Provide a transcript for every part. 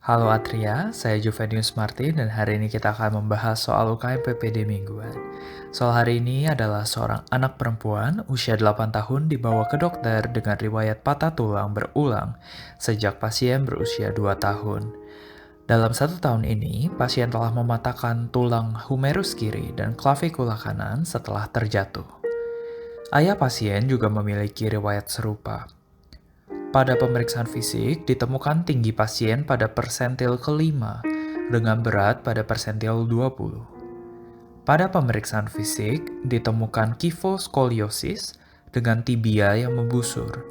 Halo Atria, saya Juvenius Martin dan hari ini kita akan membahas soal UKM PPD mingguan. Soal hari ini adalah seorang anak perempuan usia 8 tahun dibawa ke dokter dengan riwayat patah tulang berulang sejak pasien berusia 2 tahun. Dalam 1 tahun ini, pasien telah mematahkan tulang humerus kiri dan klavikula kanan setelah terjatuh. Ayah pasien juga memiliki riwayat serupa. Pada pemeriksaan fisik, ditemukan tinggi pasien pada persentil kelima dengan berat pada persentil 20. Pada pemeriksaan fisik, ditemukan kifoskoliosis dengan tibia yang membusur.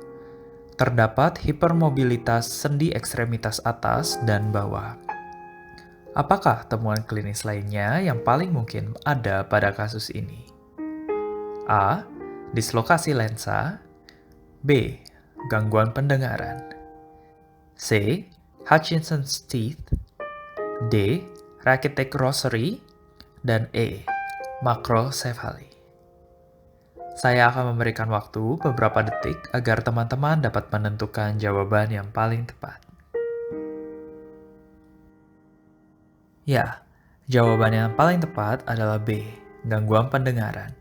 Terdapat hipermobilitas sendi ekstremitas atas dan bawah. Apakah temuan klinis lainnya yang paling mungkin ada pada kasus ini? A. Dislokasi lensa. B. Gangguan pendengaran. C. Hutchinson's teeth. D. Rakitic rosary. Dan E. Makrocephaly. Saya akan memberikan waktu beberapa detik agar teman-teman dapat menentukan jawaban yang paling tepat. Ya, jawaban yang paling tepat adalah B. Gangguan pendengaran.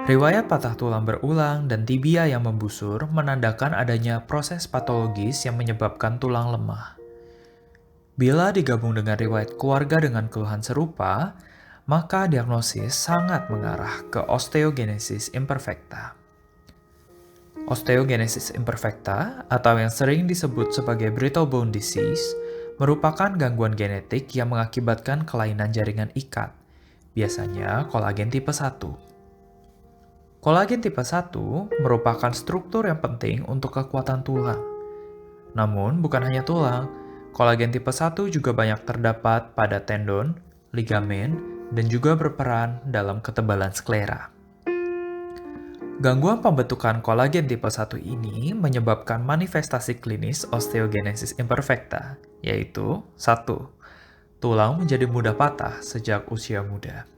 Riwayat patah tulang berulang dan tibia yang membusur menandakan adanya proses patologis yang menyebabkan tulang lemah. Bila digabung dengan riwayat keluarga dengan keluhan serupa, maka diagnosis sangat mengarah ke osteogenesis imperfecta. Osteogenesis imperfecta, atau yang sering disebut sebagai brittle bone disease, merupakan gangguan genetik yang mengakibatkan kelainan jaringan ikat, biasanya kolagen tipe 1. Kolagen tipe 1 merupakan struktur yang penting untuk kekuatan tulang. Namun, bukan hanya tulang, kolagen tipe 1 juga banyak terdapat pada tendon, ligamen, dan juga berperan dalam ketebalan sklera. Gangguan pembentukan kolagen tipe 1 ini menyebabkan manifestasi klinis osteogenesis imperfecta, yaitu 1. Tulang menjadi mudah patah sejak usia muda.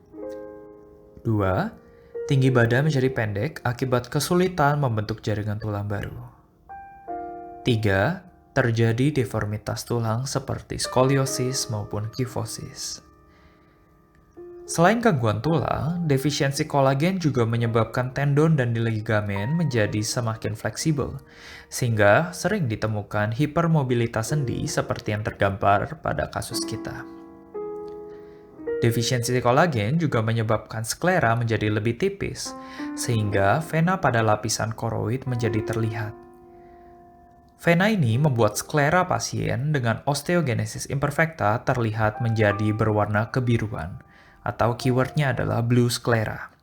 2. Tinggi badan menjadi pendek akibat kesulitan membentuk jaringan tulang baru. 3. Terjadi deformitas tulang seperti skoliosis maupun kifosis. Selain gangguan tulang, defisiensi kolagen juga menyebabkan tendon dan ligamen menjadi semakin fleksibel, sehingga sering ditemukan hipermobilitas sendi seperti yang tergambar pada kasus kita. Defisiensi kolagen juga menyebabkan sklera menjadi lebih tipis, sehingga vena pada lapisan koroid menjadi terlihat. Vena ini membuat sklera pasien dengan osteogenesis imperfecta terlihat menjadi berwarna kebiruan, atau keywordnya adalah blue sclera.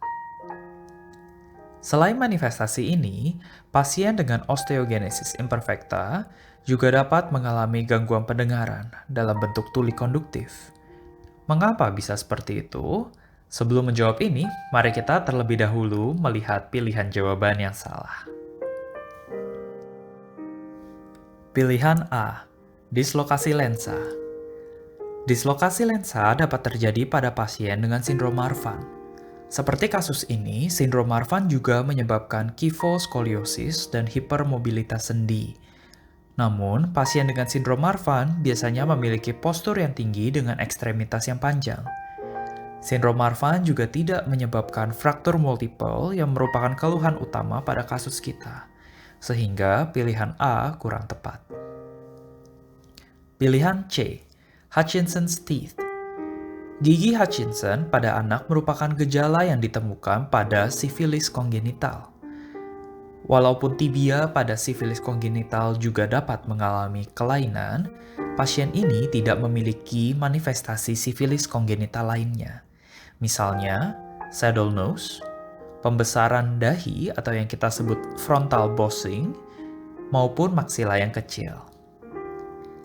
Selain manifestasi ini, pasien dengan osteogenesis imperfecta juga dapat mengalami gangguan pendengaran dalam bentuk tuli konduktif. Mengapa bisa seperti itu? Sebelum menjawab ini, mari kita terlebih dahulu melihat pilihan jawaban yang salah. Pilihan A. Dislokasi lensa. Dislokasi lensa dapat terjadi pada pasien dengan sindrom Marfan. Seperti kasus ini, sindrom Marfan juga menyebabkan kifoskoliosis dan hipermobilitas sendi. Namun, pasien dengan sindrom Marfan biasanya memiliki postur yang tinggi dengan ekstremitas yang panjang. Sindrom Marfan juga tidak menyebabkan fraktur multiple yang merupakan keluhan utama pada kasus kita, sehingga pilihan A kurang tepat. Pilihan C. Hutchinson's teeth. Gigi Hutchinson pada anak merupakan gejala yang ditemukan pada sifilis kongenital. Walaupun tibia pada sifilis kongenital juga dapat mengalami kelainan, pasien ini tidak memiliki manifestasi sifilis kongenital lainnya. Misalnya, saddle nose, pembesaran dahi atau yang kita sebut frontal bossing, maupun maksila yang kecil.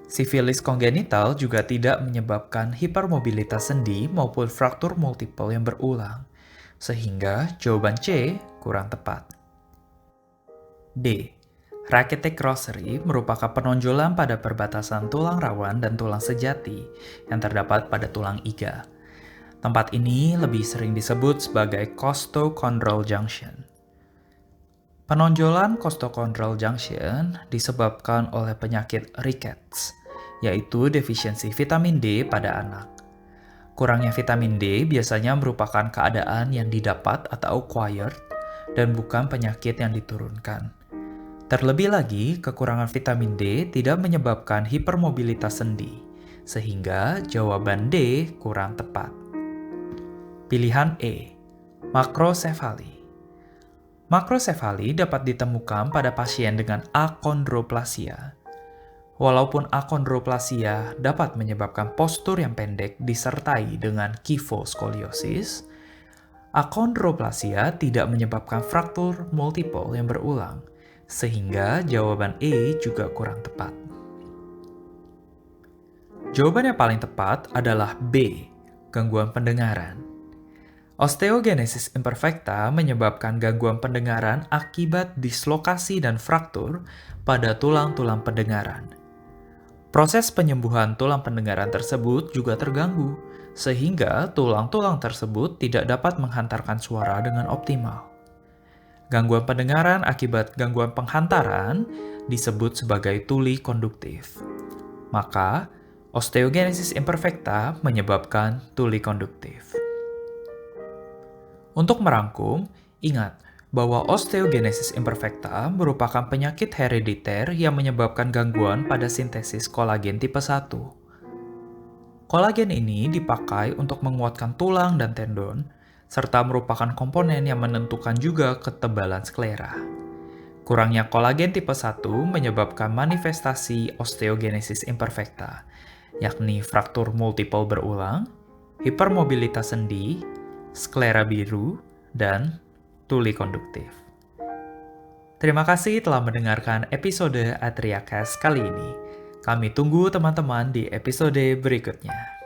Sifilis kongenital juga tidak menyebabkan hipermobilitas sendi maupun fraktur multiple yang berulang, sehingga jawaban C kurang tepat. D. Rakitic rosary merupakan penonjolan pada perbatasan tulang rawan dan tulang sejati yang terdapat pada tulang iga. Tempat ini lebih sering disebut sebagai costochondral junction. Penonjolan costochondral junction disebabkan oleh penyakit rickets, yaitu defisiensi vitamin D pada anak. Kurangnya vitamin D biasanya merupakan keadaan yang didapat atau acquired dan bukan penyakit yang diturunkan. Terlebih lagi, kekurangan vitamin D tidak menyebabkan hipermobilitas sendi, sehingga jawaban D kurang tepat. Pilihan E, makrosefali. Makrosefali dapat ditemukan pada pasien dengan akondroplasia. Walaupun akondroplasia dapat menyebabkan postur yang pendek disertai dengan kifoskoliosis, akondroplasia tidak menyebabkan fraktur multiple yang berulang, sehingga jawaban E juga kurang tepat. Jawaban yang paling tepat adalah B, gangguan pendengaran. Osteogenesis imperfecta menyebabkan gangguan pendengaran akibat dislokasi dan fraktur pada tulang-tulang pendengaran. Proses penyembuhan tulang pendengaran tersebut juga terganggu, sehingga tulang-tulang tersebut tidak dapat menghantarkan suara dengan optimal. Gangguan pendengaran akibat gangguan penghantaran disebut sebagai tuli konduktif. Maka, osteogenesis imperfecta menyebabkan tuli konduktif. Untuk merangkum, ingat bahwa osteogenesis imperfecta merupakan penyakit herediter yang menyebabkan gangguan pada sintesis kolagen tipe 1. Kolagen ini dipakai untuk menguatkan tulang dan tendon, serta merupakan komponen yang menentukan juga ketebalan sklera. Kurangnya kolagen tipe 1 menyebabkan manifestasi osteogenesis imperfecta, yakni fraktur multiple berulang, hipermobilitas sendi, sklera biru, dan tuli konduktif. Terima kasih telah mendengarkan episode Atriacast kali ini. Kami tunggu teman-teman di episode berikutnya.